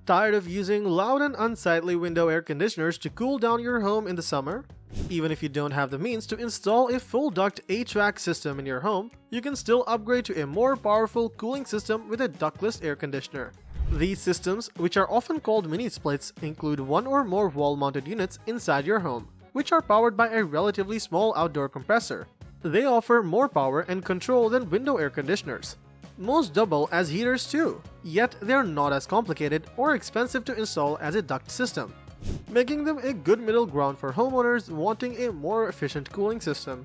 Tired of using loud and unsightly window air conditioners to cool down your home in the summer? Even if you don't have the means to install a full duct HVAC system in your home, you can still upgrade to a more powerful cooling system with a ductless air conditioner. These systems, which are often called mini splits, include one or more wall-mounted units inside your home, which are powered by a relatively small outdoor compressor. They offer more power and control than window air conditioners. Most double as heaters too, yet they're not as complicated or expensive to install as a duct system, making them a good middle ground for homeowners wanting a more efficient cooling system.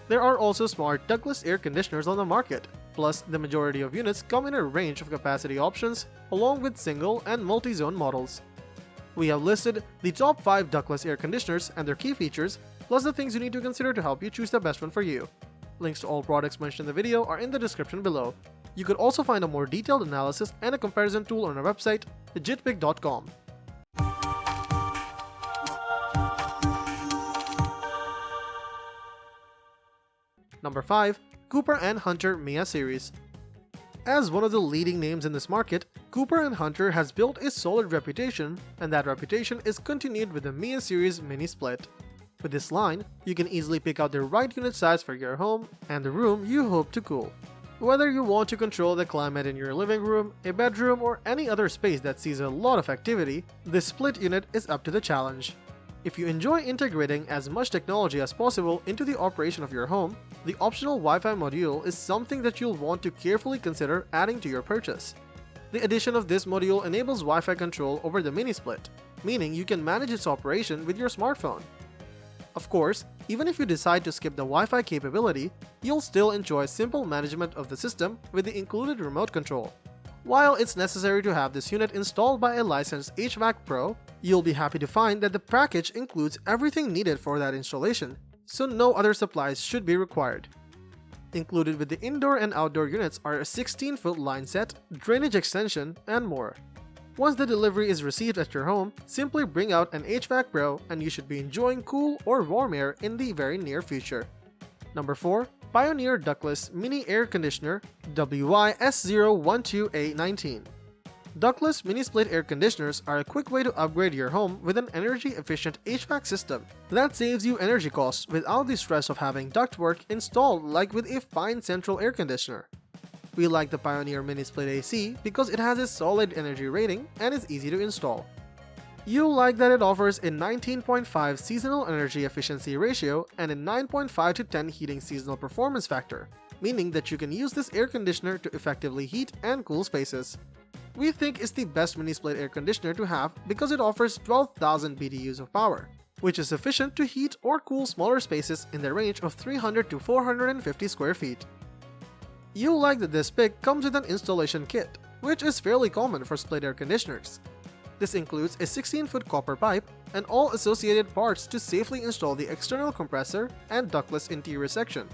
There are also smart ductless air conditioners on the market, plus the majority of units come in a range of capacity options along with single and multi-zone models. We have listed the top 5 ductless air conditioners and their key features, plus the things you need to consider to help you choose the best one for you. Links to all products mentioned in the video are in the description below. You could also find a more detailed analysis and a comparison tool on our website, legitpick.com. Number 5. Cooper & Hunter Mia Series. As one of the leading names in this market, Cooper & Hunter has built a solid reputation, and that reputation is continued with the Mia Series Mini Split. With this line, you can easily pick out the right unit size for your home and the room you hope to cool. Whether you want to control the climate in your living room, a bedroom, or any other space that sees a lot of activity, this split unit is up to the challenge. If you enjoy integrating as much technology as possible into the operation of your home, the optional Wi-Fi module is something that you'll want to carefully consider adding to your purchase. The addition of this module enables Wi-Fi control over the mini split, meaning you can manage its operation with your smartphone. Of course, even if you decide to skip the Wi-Fi capability, you'll still enjoy simple management of the system with the included remote control. While it's necessary to have this unit installed by a licensed HVAC pro, you'll be happy to find that the package includes everything needed for that installation, so no other supplies should be required. Included with the indoor and outdoor units are a 16-foot line set, drainage extension, and more. Once the delivery is received at your home, simply bring out an HVAC pro and you should be enjoying cool or warm air in the very near future. Number 4. Pioneer Ductless Mini Air Conditioner WYS012A19. Ductless mini split air conditioners are a quick way to upgrade your home with an energy-efficient HVAC system that saves you energy costs without the stress of having ductwork installed like with a fine central air conditioner. We like the Pioneer Mini Split AC because it has a solid energy rating and is easy to install. You'll like that it offers a 19.5 seasonal energy efficiency ratio and a 9.5 to 10 heating seasonal performance factor, meaning that you can use this air conditioner to effectively heat and cool spaces. We think it's the best mini split air conditioner to have because it offers 12,000 BTUs of power, which is sufficient to heat or cool smaller spaces in the range of 300 to 450 square feet. You'll like that this pick comes with an installation kit, which is fairly common for split air conditioners. This includes a 16-foot copper pipe and all associated parts to safely install the external compressor and ductless interior section.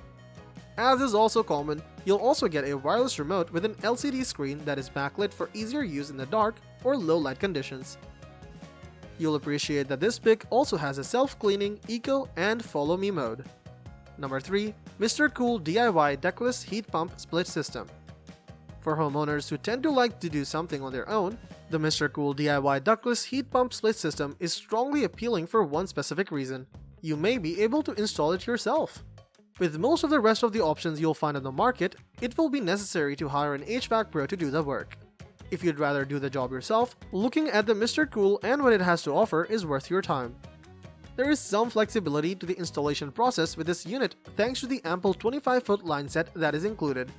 As is also common, you'll also get a wireless remote with an LCD screen that is backlit for easier use in the dark or low light conditions. You'll appreciate that this pick also has a self-cleaning, eco, and follow me mode. Number 3. MrCool DIY Ductless Heat Pump Split System. For homeowners who tend to like to do something on their own, the MrCool DIY Ductless Heat Pump Split System is strongly appealing for one specific reason: you may be able to install it yourself. With most of the rest of the options you'll find on the market, it will be necessary to hire an HVAC pro to do the work. If you'd rather do the job yourself, looking at the MrCool and what it has to offer is worth your time. There is some flexibility to the installation process with this unit thanks to the ample 25-foot line set that is included.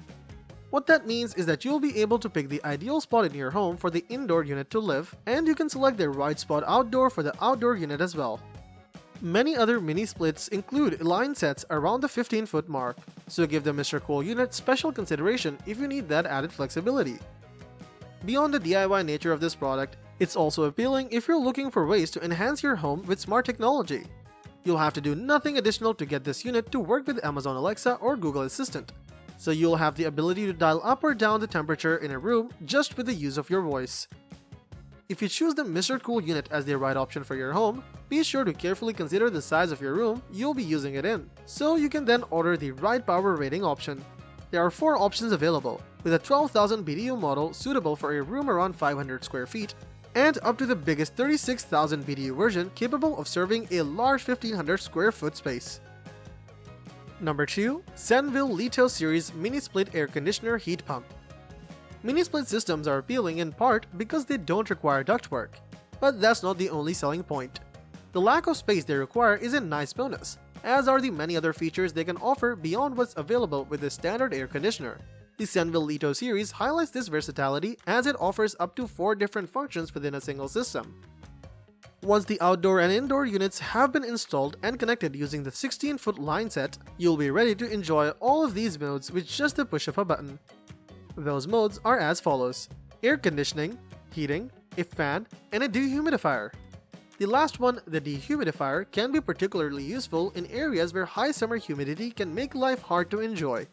What that means is that you'll be able to pick the ideal spot in your home for the indoor unit to live, and you can select the right spot outdoor for the outdoor unit as well. Many other mini splits include line sets around the 15-foot mark, so give the MrCool unit special consideration if you need that added flexibility. Beyond the DIY nature of this product, it's also appealing if you're looking for ways to enhance your home with smart technology. You'll have to do nothing additional to get this unit to work with Amazon Alexa or Google Assistant, so you'll have the ability to dial up or down the temperature in a room just with the use of your voice. If you choose the MrCool unit as the right option for your home, be sure to carefully consider the size of your room you'll be using it in, so you can then order the right power rating option. There are 4 options available, with a 12,000 BTU model suitable for a room around 500 square feet, and up to the biggest 36,000 BTU version capable of serving a large 1500 square foot space. Number 2. Senville LETO Series Mini Split Air Conditioner Heat Pump. Mini split systems are appealing in part because they don't require ductwork, but that's not the only selling point. The lack of space they require is a nice bonus, as are the many other features they can offer beyond what's available with the standard air conditioner. The Senville LETO series highlights this versatility as it offers up to 4 different functions within a single system. Once the outdoor and indoor units have been installed and connected using the 16-foot line set, you'll be ready to enjoy all of these modes with just the push of a button. Those modes are as follows: air conditioning, heating, a fan, and a dehumidifier. The last one, the dehumidifier, can be particularly useful in areas where high summer humidity can make life hard to enjoy.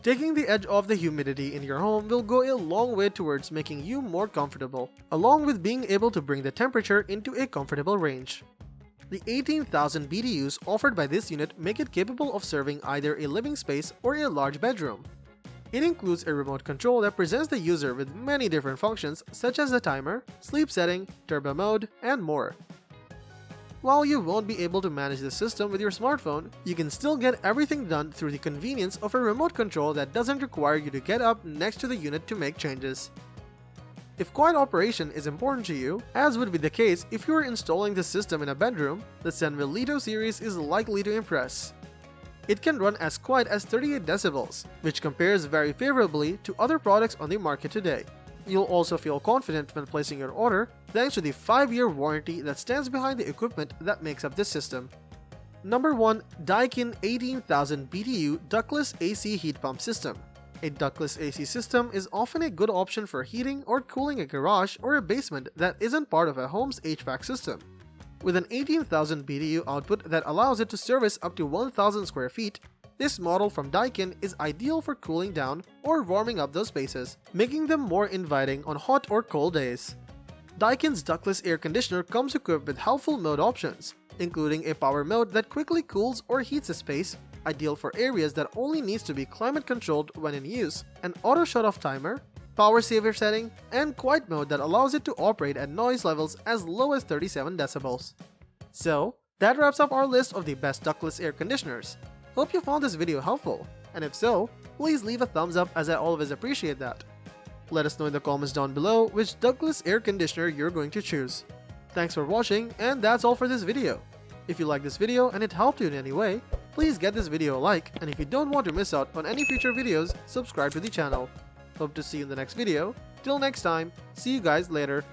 Taking the edge off the humidity in your home will go a long way towards making you more comfortable, along with being able to bring the temperature into a comfortable range. The 18,000 BTUs offered by this unit make it capable of serving either a living space or a large bedroom. It includes a remote control that presents the user with many different functions such as a timer, sleep setting, turbo mode, and more. While you won't be able to manage the system with your smartphone, you can still get everything done through the convenience of a remote control that doesn't require you to get up next to the unit to make changes. If quiet operation is important to you, as would be the case if you were installing this system in a bedroom, the Senville LETO series is likely to impress. It can run as quiet as 38 decibels, which compares very favorably to other products on the market today. You'll also feel confident when placing your order thanks to the 5-year warranty that stands behind the equipment that makes up this system. Number 1. DAIKIN 18,000 BTU Ductless AC Heat Pump System. A ductless AC system is often a good option for heating or cooling a garage or a basement that isn't part of a home's HVAC system. With an 18,000 BTU output that allows it to service up to 1,000 square feet, this model from DAIKIN is ideal for cooling down or warming up those spaces, making them more inviting on hot or cold days. DAIKIN's ductless air conditioner comes equipped with helpful mode options, including a power mode that quickly cools or heats a space, ideal for areas that only needs to be climate controlled when in use, an auto shut-off timer, power saver setting, and quiet mode that allows it to operate at noise levels as low as 37 decibels. So, that wraps up our list of the best ductless air conditioners. Hope you found this video helpful, and if so, please leave a thumbs up as I always appreciate that. Let us know in the comments down below which ductless air conditioner you're going to choose. Thanks for watching, and that's all for this video. If you like this video and it helped you in any way, please get this video a like, and if you don't want to miss out on any future videos, subscribe to the channel. Hope to see you in the next video. Till next time, see you guys later.